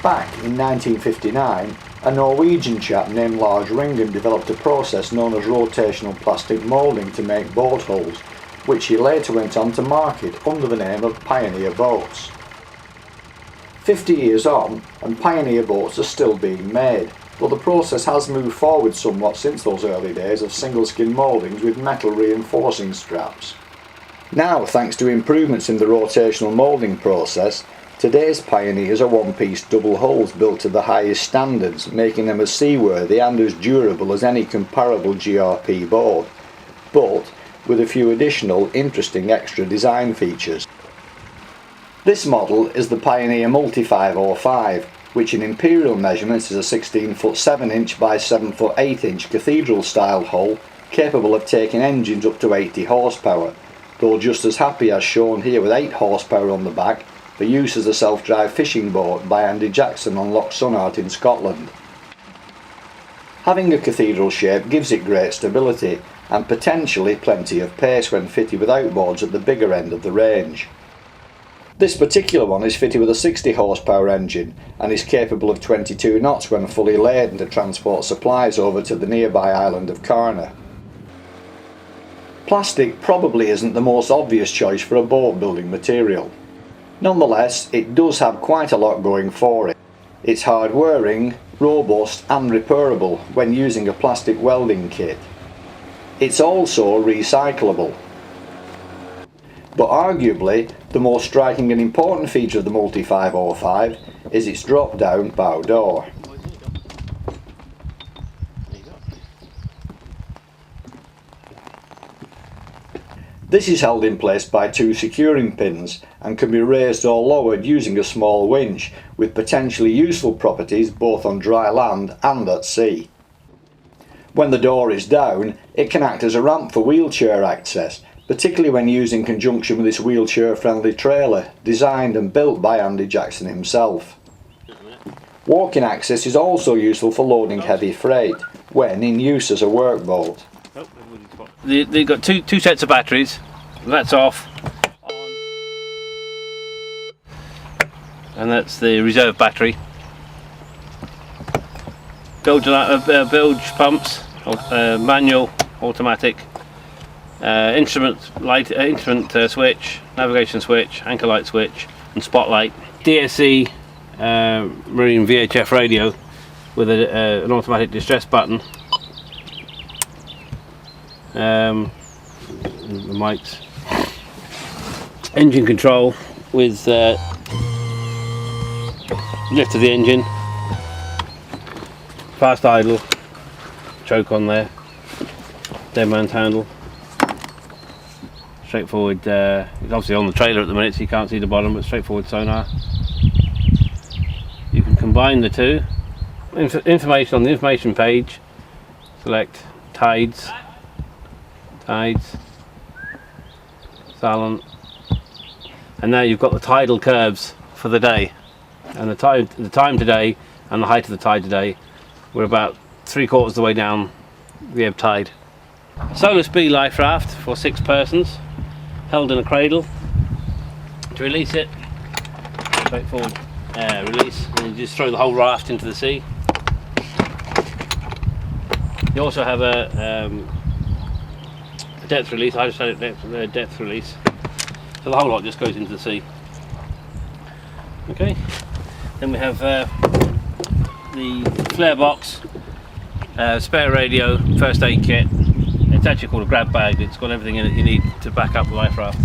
Back in 1959, a Norwegian chap named Lars Ringen developed a process known as rotational plastic moulding to make boat hulls, which he later went on to market under the name of Pioneer Boats. 50 years on, and Pioneer boats are still being made, though the process has moved forward somewhat since those early days of single skin mouldings with metal reinforcing straps. Now, thanks to improvements in the rotational moulding process, today's Pioneers are one-piece double hulls built to the highest standards, making them as seaworthy and as durable as any comparable GRP boat, but with a few additional interesting extra design features. This model is the Pioneer Multi 505, which in imperial measurements is a 16 foot 7 inch by 7 foot 8 inch cathedral style hull capable of taking engines up to 80 horsepower, though just as happy as shown here with 8 horsepower on the back for use as a self-drive fishing boat by Andy Jackson on Loch Sonart in Scotland. Having a cathedral shape gives it great stability and potentially plenty of pace when fitted with outboards at the bigger end of the range. This particular one is fitted with a 60 horsepower engine and is capable of 22 knots when fully laden to transport supplies over to the nearby island of Carna. Plastic probably isn't the most obvious choice for a boat building material. Nonetheless, it does have quite a lot going for it. It's hard wearing, robust and repairable when using a plastic welding kit. It's also recyclable. But arguably, the most striking and important feature of the Multi 505 is its drop-down bow door. This is held in place by 2 securing pins and can be raised or lowered using a small winch, with potentially useful properties both on dry land and at sea. When the door is down, it can act as a ramp for wheelchair access, particularly when used in conjunction with this wheelchair-friendly trailer, designed and built by Andy Jackson himself. Walking access is also useful for loading heavy freight, when in use as a workboat. They've got two sets of batteries. That's off. And that's the reserve battery. Bilge pumps, manual, automatic. Instrument switch, navigation switch, anchor light switch, and spotlight. DSC marine VHF radio with an automatic distress button. The mics. Engine control with lift of the engine. Fast idle. Choke on there. Dead man's handle. Straightforward, it's obviously on the trailer at the minute so you can't see the bottom, but straightforward sonar. You can combine the two. Information on the information page, select tides, silent, and now you've got the tidal curves for the day, and the time today and the height of the tide today. We're about 3/4 of the way down the ebb tide. Solar speed life raft for 6 persons, held in a cradle. To release it, straightforward release, and you just throw the whole raft into the sea. You also have a depth release. I just had it depth release, so the whole lot just goes into the sea. Okay, then we have the flare box, spare radio, first aid kit. It's actually called a grab bag. It's got everything in it you need to back up the life raft.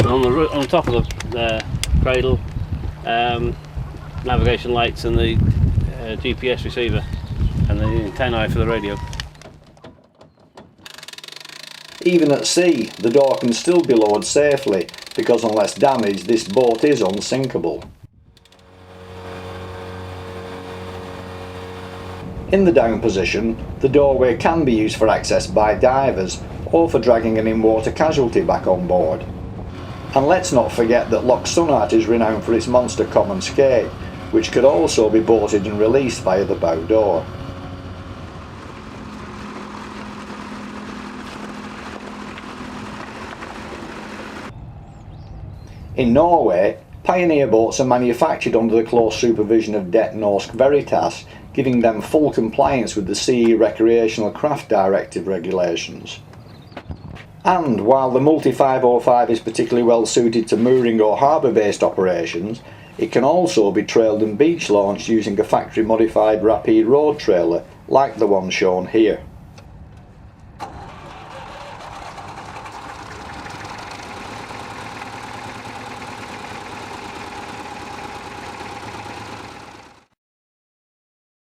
And on top of the cradle, navigation lights and the GPS receiver and the antennae for the radio. Even at sea, the door can still be lowered safely because unless damaged, this boat is unsinkable. In the down position, the doorway can be used for access by divers or for dragging an in-water casualty back on board. And let's not forget that Loch Sonart is renowned for its monster common skate, which could also be boated and released via the bow door. In Norway, Pioneer boats are manufactured under the close supervision of Det Norsk Veritas, giving them full compliance with the CE Recreational Craft Directive regulations. And while the Multi 505 is particularly well suited to mooring or harbour based operations, it can also be trailed and beach launched using a factory modified Rapide road trailer like the one shown here.